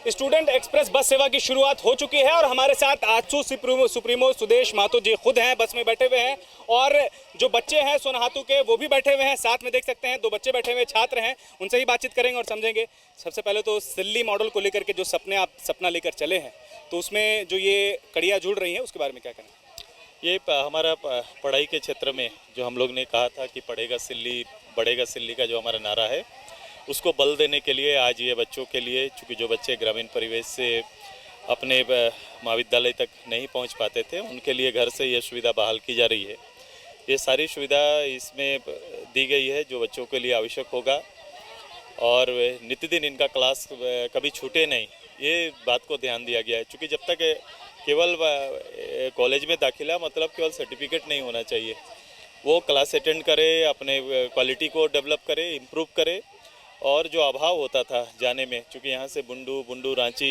Student express बस सेवा की शुरुआत हो चुकी है और हमारे साथ आजसू सुप्रीमो सुदेश महतो जी खुद हैं, बस में बैठे हुए हैं। और जो बच्चे हैं सोनाहातू के वो भी बैठे हुए हैं, साथ में देख सकते हैं 2 बच्चे बैठे हुए छात्र हैं, उनसे ही बातचीत करेंगे और समझेंगे। सबसे पहले तो सिल्ली मॉडल को लेकर के जो सपना लेकर चले हैं, तो उसमें जो ये कड़ियाँ जुड़ रही हैं उसके बारे में क्या कहना? ये हमारा पढ़ाई के क्षेत्र में जो हम लोग ने कहा था कि पढ़ेगा सिल्ली बढ़ेगा सिल्ली का जो हमारा नारा है, उसको बल देने के लिए आज ये बच्चों के लिए, चूँकि जो बच्चे ग्रामीण परिवेश से अपने महाविद्यालय तक नहीं पहुंच पाते थे, उनके लिए घर से ये सुविधा बहाल की जा रही है। ये सारी सुविधा इसमें दी गई है जो बच्चों के लिए आवश्यक होगा और नित्यदिन इनका क्लास कभी छूटे नहीं, ये बात को ध्यान दिया गया है। चूँकि जब तक केवल कॉलेज में दाखिला मतलब केवल सर्टिफिकेट नहीं होना चाहिए, वो क्लास अटेंड करे, अपने क्वालिटी को डेवलप करे, इम्प्रूव करे। और जो अभाव होता था जाने में, चूँकि यहाँ से बुंडू रांची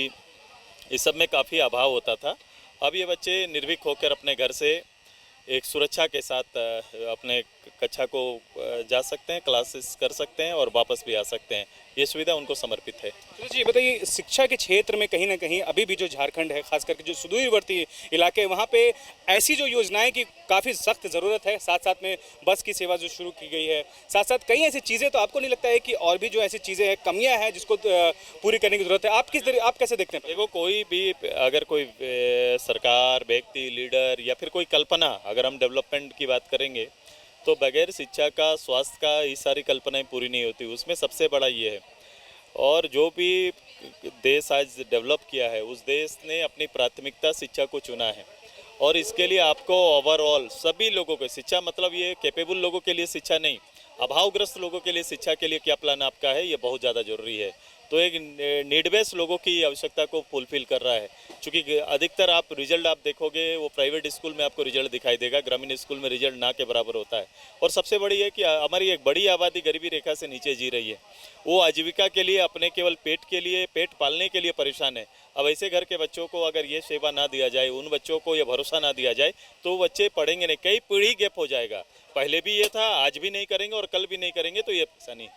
इस सब में काफ़ी अभाव होता था, अब ये बच्चे निर्भीक होकर अपने घर से एक सुरक्षा के साथ अपने कक्षा को जा सकते हैं, क्लासेस कर सकते हैं और वापस भी आ सकते हैं। ये सुविधा उनको समर्पित है। तो जी बताइए, शिक्षा के क्षेत्र में कहीं ना कहीं अभी भी जो झारखंड है, खास करके जो सुदूरवर्ती इलाके, वहाँ पे ऐसी जो योजनाएं की काफ़ी सख्त ज़रूरत है। साथ साथ में बस की सेवा जो शुरू की गई है, साथ साथ कई ऐसी चीज़ें, तो आपको नहीं लगता है कि और भी जो ऐसी चीज़ें हैं, कमियाँ हैं जिसको पूरी करने की ज़रूरत है? आप कैसे देखते हैं? देखो, कोई भी अगर कोई सरकार, व्यक्ति, लीडर या फिर कोई कल्पना, अगर हम डेवलपमेंट की बात करेंगे तो बगैर शिक्षा का, स्वास्थ्य का, ये सारी कल्पनाएं पूरी नहीं होती। उसमें सबसे बड़ा ये है। और जो भी देश आज डेवलप किया है, उस देश ने अपनी प्राथमिकता शिक्षा को चुना है। और इसके लिए आपको ओवरऑल सभी लोगों को शिक्षा, मतलब ये कैपेबल लोगों के लिए शिक्षा नहीं, अभावग्रस्त लोगों के लिए शिक्षा के लिए क्या प्लान आपका है, ये बहुत ज़्यादा जरूरी है। तो एक नीड बेस्ड लोगों की आवश्यकता को फुलफिल कर रहा है। क्योंकि अधिकतर आप रिजल्ट आप देखोगे, वो प्राइवेट स्कूल में आपको रिजल्ट दिखाई देगा, ग्रामीण स्कूल में रिजल्ट ना के बराबर होता है। और सबसे बड़ी है कि हमारी एक बड़ी आबादी गरीबी रेखा से नीचे जी रही है। वो आजीविका के लिए, अपने केवल पेट के लिए, पेट पालने के लिए परेशान है। अब ऐसे घर के बच्चों को अगर ये सेवा ना दिया जाए, उन बच्चों को ये भरोसा ना दिया जाए, तो बच्चे पढ़ेंगे नहीं, कई पीढ़ी गैप हो जाएगा। पहले भी ये था, आज भी नहीं करेंगे और कल भी नहीं करेंगे, तो ये परेशानी।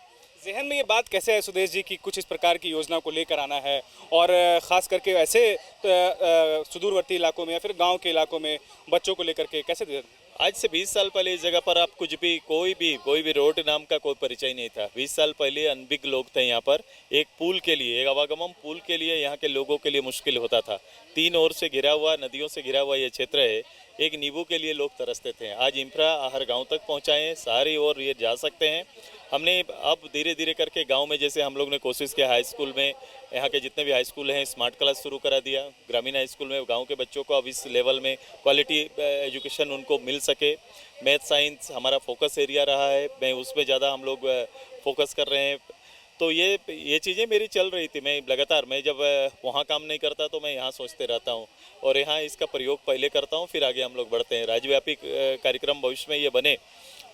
जहन में ये बात कैसे है सुदेश जी कि कुछ इस प्रकार की योजना को लेकर आना है, और ख़ास करके ऐसे सुदूरवर्ती इलाकों में या फिर गांव के इलाकों में बच्चों को लेकर के कैसे? आज से 20 साल पहले इस जगह पर आप कुछ भी कोई भी रोड नाम का कोई परिचय नहीं था। 20 साल पहले अनभिज्ञ लोग थे यहाँ पर। एक पुल के लिए, एक आवागमन पुल के लिए यहाँ के लोगों के लिए मुश्किल होता था। 3 ओर से घिरा हुआ, नदियों से घिरा हुआ ये क्षेत्र है। एक नींबू के लिए लोग तरसते थे। आज इंफ्रा हर गांव तक पहुँचाए हैं, सारी ओर ये जा सकते हैं। हमने अब धीरे धीरे करके गांव में, जैसे हम लोग ने कोशिश किया, हाई स्कूल में, यहाँ के जितने भी हाई स्कूल हैं, स्मार्ट क्लास शुरू करा दिया। ग्रामीण हाई स्कूल में गांव के बच्चों को अब इस लेवल में क्वालिटी एजुकेशन उनको मिल सके। मैथ साइंस हमारा फोकस एरिया रहा है, मैं उसमें ज़्यादा हम लोग फोकस कर रहे हैं। तो ये चीज़ें मेरी चल रही थी। मैं लगातार, मैं जब वहाँ काम नहीं करता तो मैं यहाँ सोचते रहता हूँ और यहाँ इसका प्रयोग पहले करता हूँ, फिर आगे हम लोग बढ़ते हैं। राज्यव्यापी कार्यक्रम भविष्य में ये बने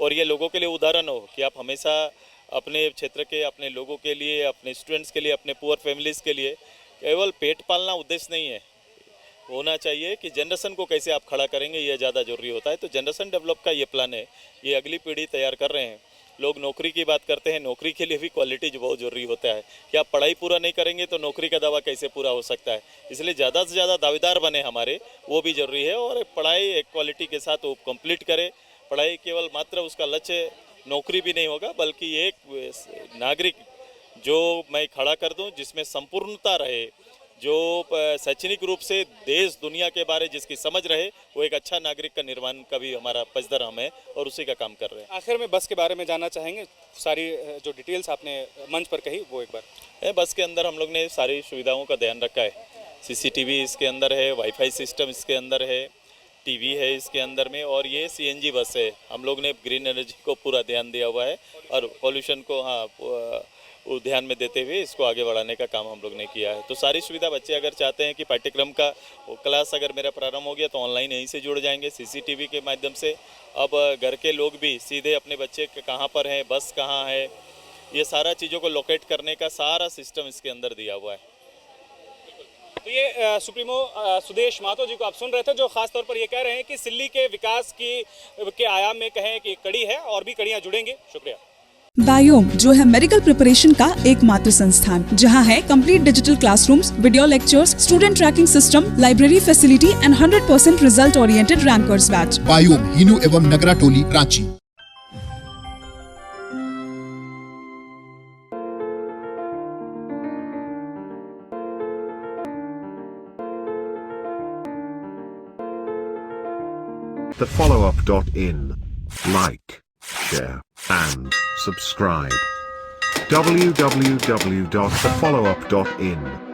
और ये लोगों के लिए उदाहरण हो कि आप हमेशा अपने क्षेत्र के, अपने लोगों के लिए, अपने स्टूडेंट्स के लिए, अपने पुअर फैमिलीज़ के लिए केवल पेट पालना उद्देश्य नहीं है। होना चाहिए कि जनरेशन को कैसे आप खड़ा करेंगे, ये ज़्यादा जरूरी होता है। तो जनरेशन डेवलप का ये प्लान है, ये अगली पीढ़ी तैयार कर रहे हैं। लोग नौकरी की बात करते हैं, नौकरी के लिए भी क्वालिटी जो बहुत ज़रूरी होता है कि आप पढ़ाई पूरा नहीं करेंगे तो नौकरी का दावा कैसे पूरा हो सकता है। इसलिए ज़्यादा से ज़्यादा दावेदार बने हमारे, वो भी ज़रूरी है। और पढ़ाई एक क्वालिटी के साथ वो कंप्लीट करे। पढ़ाई केवल मात्र उसका लक्ष्य नौकरी भी नहीं होगा, बल्कि एक नागरिक जो मैं खड़ा कर दूं जिसमें संपूर्णता रहे, जो शैक्षणिक रूप से देश दुनिया के बारे जिसकी समझ रहे, वो एक अच्छा नागरिक का निर्माण का भी हमारा पजदर हम है और उसी का काम कर रहे हैं। आखिर में बस के बारे में जानना चाहेंगे, सारी जो डिटेल्स आपने मंच पर कही वो एक बार। बस के अंदर हम लोग ने सारी सुविधाओं का ध्यान रखा है। CCTV इसके अंदर है, वाईफाई सिस्टम इसके अंदर है, टीवी है इसके अंदर में, और ये CNG बस है। हम लोग ने ग्रीन एनर्जी को पूरा ध्यान दिया हुआ है और पॉल्यूशन को वो ध्यान में देते हुए इसको आगे बढ़ाने का काम हम लोग ने किया है। तो सारी सुविधा, बच्चे अगर चाहते हैं कि पाठ्यक्रम का क्लास अगर मेरा प्रारंभ हो गया तो ऑनलाइन यहीं से जुड़ जाएंगे CCTV के माध्यम से। अब घर के लोग भी सीधे अपने बच्चे कहाँ पर हैं, बस कहाँ है, ये सारा चीज़ों को लोकेट करने का सारा सिस्टम इसके अंदर दिया हुआ है। तो ये सुप्रीमो सुदेश महतो जी को आप सुन रहे थे, जो खास तौर पर ये कह रहे हैं कि सिल्ली के विकास के आयाम में कहें कि कड़ी है और भी कड़ियाँ जुड़ेंगे। शुक्रिया। बायोम जो है मेडिकल प्रिपरेशन का एकमात्र संस्थान जहां है complete digital classrooms, video lectures, student tracking system, library facility and 100% result oriented rankers batch. Biome Hinoo एवं नगरा टोली Ranchi. thefollowup.in. Like, share, and subscribe. www.thefollowup.in